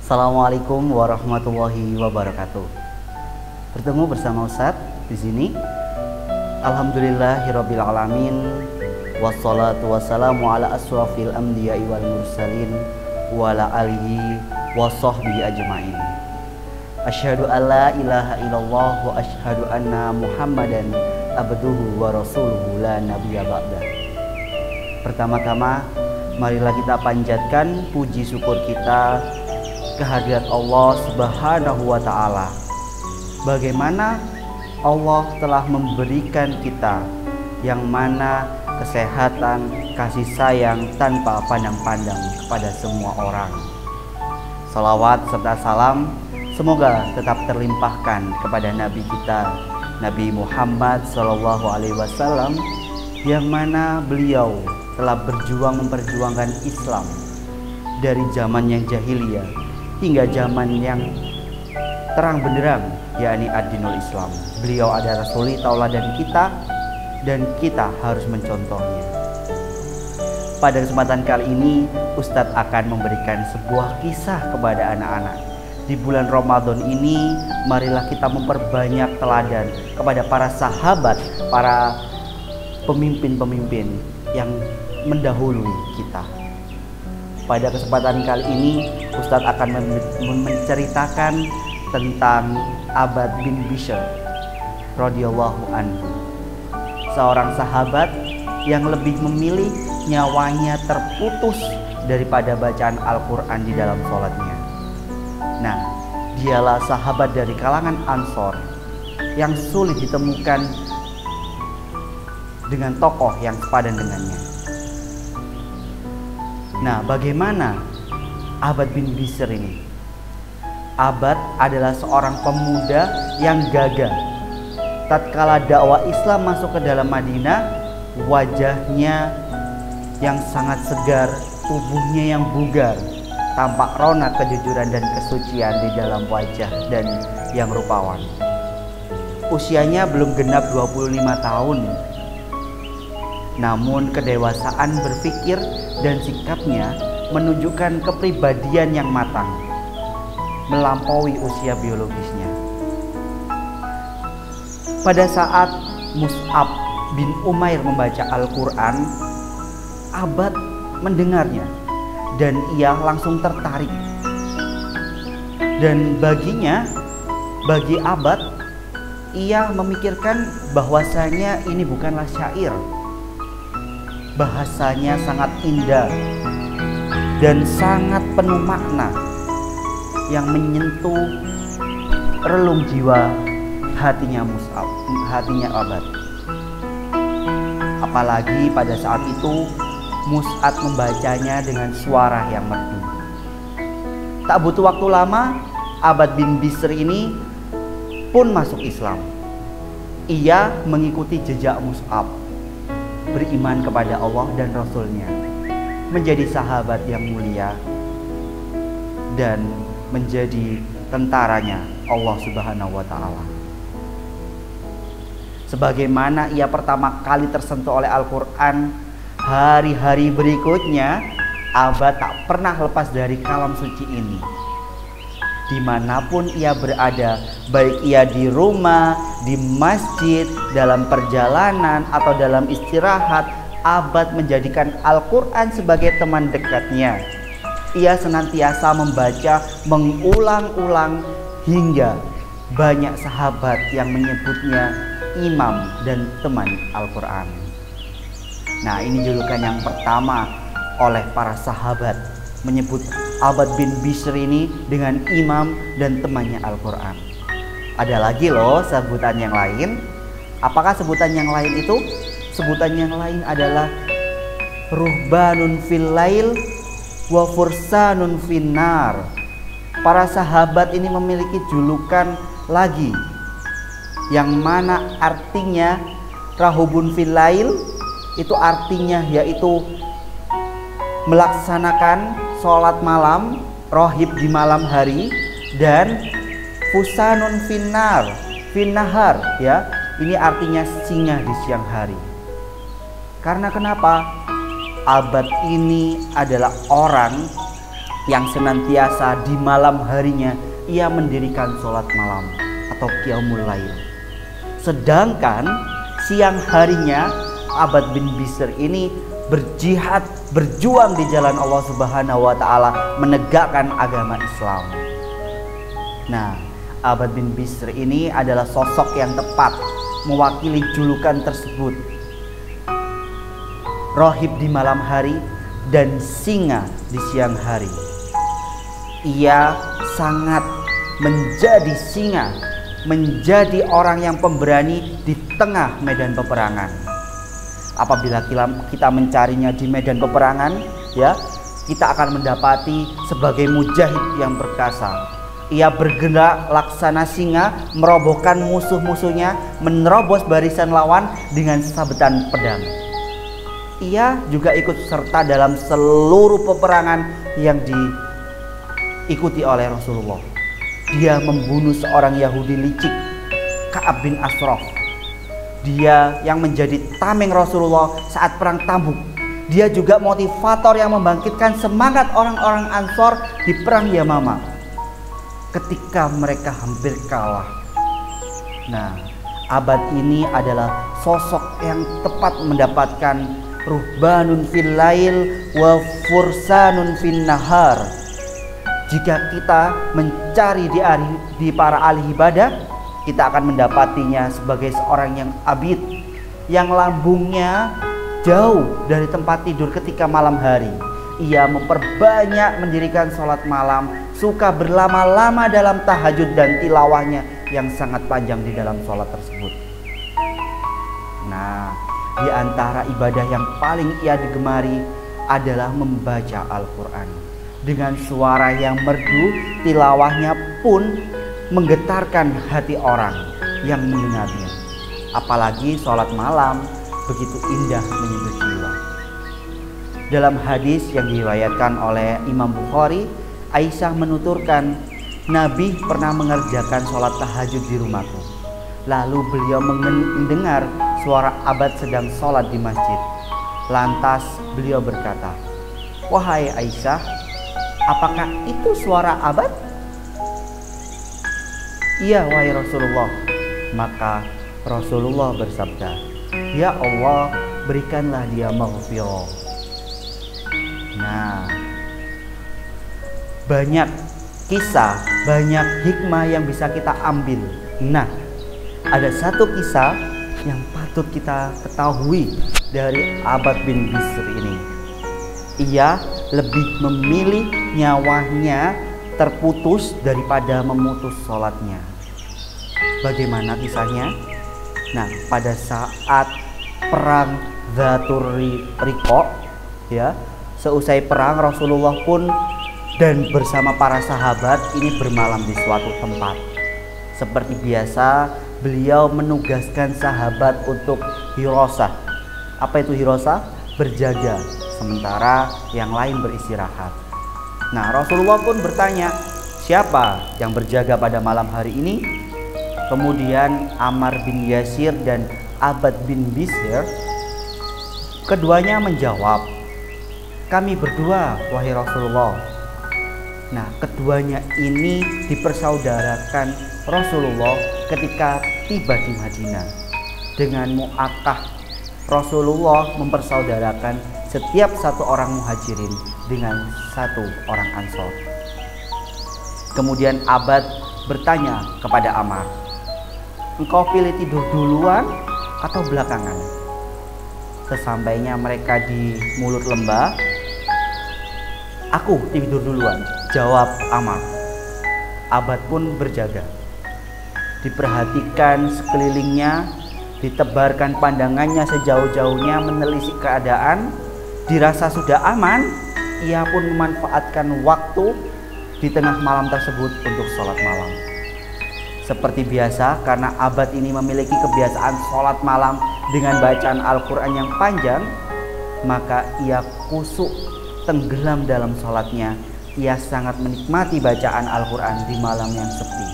Assalamualaikum warahmatullahi wabarakatuh. Bertemu bersama Ustadz di sini. Alhamdulillahirabbil alamin. Wassalatu wassalamu ala asrofil anbiya'i wal mursalin wa ala alihi wa sahbihi ajmain. Asyhadu an la ilaha illallah wa asyhadu anna Muhammadan abduhu wa rasuluhu la nabiyya ba'dah. Pertama-tama marilah kita panjatkan puji syukur kita kehadirat Allah Subhanahu wa ta'ala. Bagaimana Allah telah memberikan kita yang mana kesehatan, kasih sayang tanpa pandang-pandang kepada semua orang. Salawat serta salam semoga tetap terlimpahkan kepada Nabi kita, Nabi Muhammad SAW, yang mana beliau telah berjuang memperjuangkan Islam dari zaman yang jahiliyah hingga zaman yang terang benderang, yakni ad-dinul Islam. Beliau adalah suri tauladan kita dan kita harus mencontohnya. Pada kesempatan kali ini Ustadz akan memberikan sebuah kisah kepada anak-anak. Di bulan Ramadan ini marilah kita memperbanyak teladan kepada para sahabat, para pemimpin-pemimpin yang mendahului kita. Pada kesempatan kali ini Ustadz akan menceritakan tentang Abbad bin Bishr radhiyallahu anhu, seorang sahabat yang lebih memilih nyawanya terputus daripada bacaan Al-Quran di dalam sholatnya. Nah, dialah sahabat dari kalangan Ansor yang sulit ditemukan dengan tokoh yang sepadan dengannya. Nah, bagaimana Abbad bin Bishr ini? Abbad adalah seorang pemuda yang gagah. Tatkala dakwah Islam masuk ke dalam Madinah, wajahnya yang sangat segar, tubuhnya yang bugar, tampak ronak kejujuran dan kesucian di dalam wajah dan yang rupawan. Usianya belum genap 25 tahun. Namun kedewasaan berpikir dan sikapnya menunjukkan kepribadian yang matang, melampaui usia biologisnya. Pada saat Mus'ab bin Umair membaca Al-Quran, Abbad mendengarnya dan ia langsung tertarik. Dan bagi Abbad, ia memikirkan bahwasanya ini bukanlah syair. Bahasanya sangat indah dan sangat penuh makna yang menyentuh relung jiwa hatinya Abbad. Apalagi pada saat itu Mus'ab membacanya dengan suara yang merdu. Tak butuh waktu lama, Abbad bin Bishr ini pun masuk Islam. Ia mengikuti jejak Mus'ab, beriman kepada Allah dan Rasul-Nya, menjadi sahabat yang mulia dan menjadi tentaranya Allah Subhanahu wa ta'ala. Sebagaimana ia pertama kali tersentuh oleh Al-Quran, hari-hari berikutnya Abbad tak pernah lepas dari kalam suci ini. Dimanapun ia berada, baik ia di rumah, di masjid, dalam perjalanan, atau dalam istirahat, Abbad menjadikan Al-Quran sebagai teman dekatnya. Ia senantiasa membaca, mengulang-ulang, hingga banyak sahabat yang menyebutnya imam dan teman Al-Quran. Nah, ini julukan yang pertama oleh para sahabat, menyebut Abbad bin Bishr ini dengan imam dan temannya Al-Quran. Ada lagi loh sebutan yang lain. Apakah sebutan yang lain itu? Sebutan yang lain adalah ruhbanun fil lail wa fursanun finnar. Para sahabat ini memiliki julukan lagi, yang mana artinya rahubun fil lail itu artinya yaitu melaksanakan sholat malam, rohib di malam hari, dan fusanun finnahar, ya, ini artinya singa di siang hari. Karena kenapa? Abbad ini adalah orang yang senantiasa di malam harinya ia mendirikan sholat malam atau qiyamul lail. Sedangkan siang harinya Abbad bin Bishr ini berjihad, berjuang di jalan Allah Subhanahu wa taala, menegakkan agama Islam. Nah, Abbad bin Bishr ini adalah sosok yang tepat mewakili julukan tersebut. Rohib di malam hari dan singa di siang hari. Ia sangat menjadi singa, menjadi orang yang pemberani di tengah medan peperangan. Apabila kita mencarinya di medan peperangan, ya, kita akan mendapati sebagai mujahid yang perkasa. Ia bergerak laksana singa, merobohkan musuh-musuhnya, menerobos barisan lawan dengan sabetan pedang. Ia juga ikut serta dalam seluruh peperangan yang diikuti oleh Rasulullah. Dia membunuh seorang Yahudi licik, Ka'ab bin Ashraf. Dia yang menjadi tameng Rasulullah saat perang Tabuk. Dia juga motivator yang membangkitkan semangat orang-orang Ansor di perang Yamama ketika mereka hampir kalah. Nah, Abbad ini adalah sosok yang tepat mendapatkan ruhbanun fil lail wa fursanun fin nahar. Jika kita mencari di para ahli ibadah, kita akan mendapatinya sebagai seorang yang abid, yang lambungnya jauh dari tempat tidur ketika malam hari. Ia memperbanyak mendirikan sholat malam, suka berlama-lama dalam tahajud dan tilawahnya yang sangat panjang di dalam sholat tersebut. Nah, di antara ibadah yang paling ia digemari adalah membaca Al-Quran. Dengan suara yang merdu, tilawahnya pun menggetarkan hati orang yang mendengarnya. Apalagi sholat malam begitu indah menyentuh jiwa. Dalam hadis yang diriwayatkan oleh Imam Bukhari, Aisyah menuturkan, Nabi pernah mengerjakan sholat tahajud di rumahku. Lalu beliau mendengar suara Abbad sedang sholat di masjid. Lantas beliau berkata, "Wahai Aisyah, apakah itu suara Abbad?" "Iya, wahai Rasulullah." Maka Rasulullah bersabda, "Ya Allah, berikanlah dia maghfirah." Nah, banyak kisah, banyak hikmah yang bisa kita ambil. Nah, ada satu kisah yang patut kita ketahui dari Abbad bin Bishr ini. Ia lebih memilih nyawanya terputus daripada memutus sholatnya. Bagaimana kisahnya? Nah, pada saat perang Dzatur Riqa, ya, seusai perang Rasulullah pun dan bersama para sahabat ini bermalam di suatu tempat. Seperti biasa, beliau menugaskan sahabat untuk hirosah. Apa itu hirosah? Berjaga, sementara yang lain beristirahat. Nah, Rasulullah pun bertanya, siapa yang berjaga pada malam hari ini? Kemudian Ammar bin Yasir dan Abbad bin Bishr, keduanya menjawab, kami berdua, wahai Rasulullah. Nah, keduanya ini dipersaudarakan Rasulullah ketika tiba di Madinah. Dengan mu'akah, Rasulullah mempersaudarakan setiap satu orang muhajirin dengan satu orang ansor. Kemudian Abbad bertanya kepada Ammar, engkau pilih tidur duluan atau belakangan? Sesampainya mereka di mulut lembah, aku tidur duluan, jawab Ammar. Abbad pun berjaga. Diperhatikan sekelilingnya, ditebarkan pandangannya sejauh-jauhnya menelisik keadaan. Dirasa sudah aman, ia pun memanfaatkan waktu di tengah malam tersebut untuk sholat malam. Seperti biasa, karena Abbad ini memiliki kebiasaan sholat malam dengan bacaan Al-Quran yang panjang, maka ia khusyuk tenggelam dalam sholatnya. Ia sangat menikmati bacaan Al-Quran di malam yang sepi.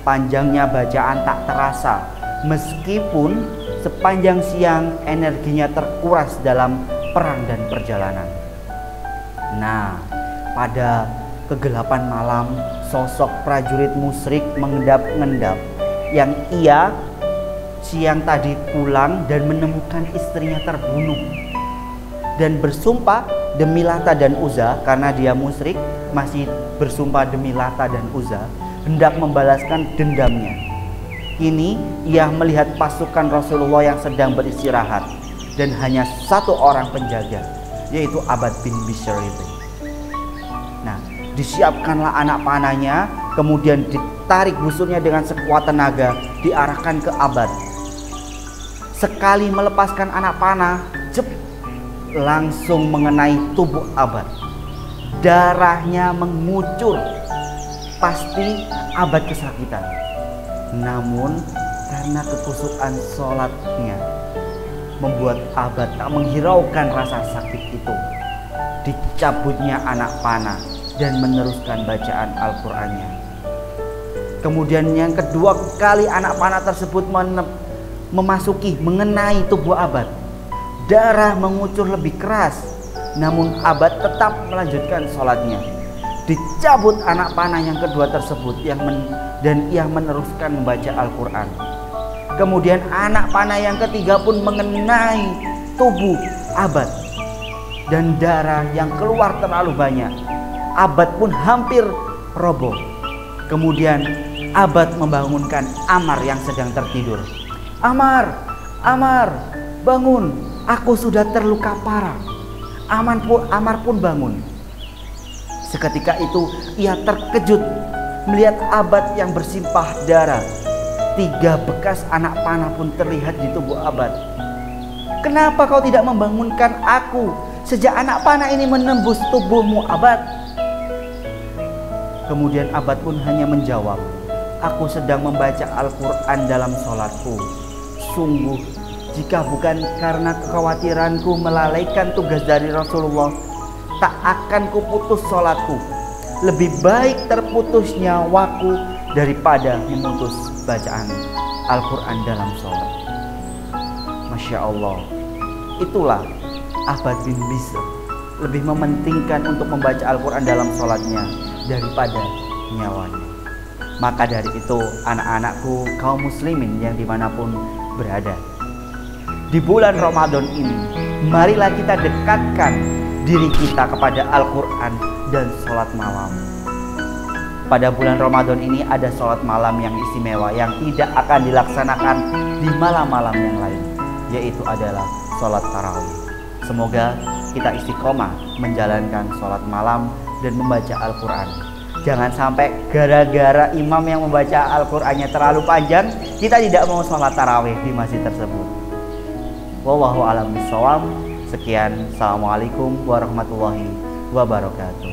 Panjangnya bacaan tak terasa, meskipun sepanjang siang energinya terkuras dalam perang dan perjalanan. Nah, pada kegelapan malam, sosok prajurit musyrik mengendap-endap yang ia siang tadi pulang dan menemukan istrinya terbunuh, dan bersumpah demi Lata dan Uzza, karena dia musyrik masih bersumpah demi Lata dan Uzza, hendak membalaskan dendamnya. Kini ia melihat pasukan Rasulullah yang sedang beristirahat dan hanya satu orang penjaga, yaitu Abbad bin Bishr itu. Nah, disiapkanlah anak panahnya, kemudian ditarik busurnya dengan sekuat tenaga, diarahkan ke Abbad. Sekali melepaskan anak panah, jep, langsung mengenai tubuh Abbad. Darahnya mengucur. Pasti Abbad kesakitan. Namun karena kekusukan sholatnya membuat Abbad tak menghiraukan rasa sakit itu. Dicabutnya anak panah dan meneruskan bacaan Al-Qur'annya. Kemudian yang kedua kali anak panah tersebut mengenai tubuh Abbad. Darah mengucur lebih keras, namun Abbad tetap melanjutkan sholatnya. Dicabut anak panah yang kedua tersebut dan ia meneruskan membaca Al-Quran. Kemudian anak panah yang ketiga pun mengenai tubuh Abbad, dan darah yang keluar terlalu banyak. Abbad pun hampir roboh. Kemudian Abbad membangunkan Ammar yang sedang tertidur. Ammar, Ammar, bangun, aku sudah terluka parah. Ammar pun bangun. Seketika itu ia terkejut melihat Abbad yang bersimpah darah. 3 bekas anak panah pun terlihat di tubuh Abbad. Kenapa kau tidak membangunkan aku sejak anak panah ini menembus tubuhmu, Abbad? Kemudian Abbad pun hanya menjawab, aku sedang membaca Al-Quran dalam sholatku. Sungguh, jika bukan karena kekhawatiranku melalaikan tugas dari Rasulullah, tak akan kuputus sholatku. Lebih baik terputus nyawaku daripada memutus bacaan Al-Quran dalam sholat. Masya Allah, itulah Abbad bin Bishr lebih mementingkan untuk membaca Al-Quran dalam sholatnya daripada nyawanya. Maka dari itu, anak-anakku, kaum muslimin yang dimanapun berada, di bulan Ramadan ini, marilah kita dekatkan diri kita kepada Al-Quran dan sholat malam. Pada bulan Ramadan ini ada sholat malam yang istimewa yang tidak akan dilaksanakan di malam-malam yang lain, yaitu adalah sholat tarawih. Semoga kita istiqomah menjalankan sholat malam dan membaca Al-Quran. Jangan sampai gara-gara imam yang membaca Al-Qur'annya terlalu panjang, kita tidak mau sholat tarawih di masjid tersebut. Wallahu a'lam bishawab. Sekian, assalamualaikum warahmatullahi wabarakatuh.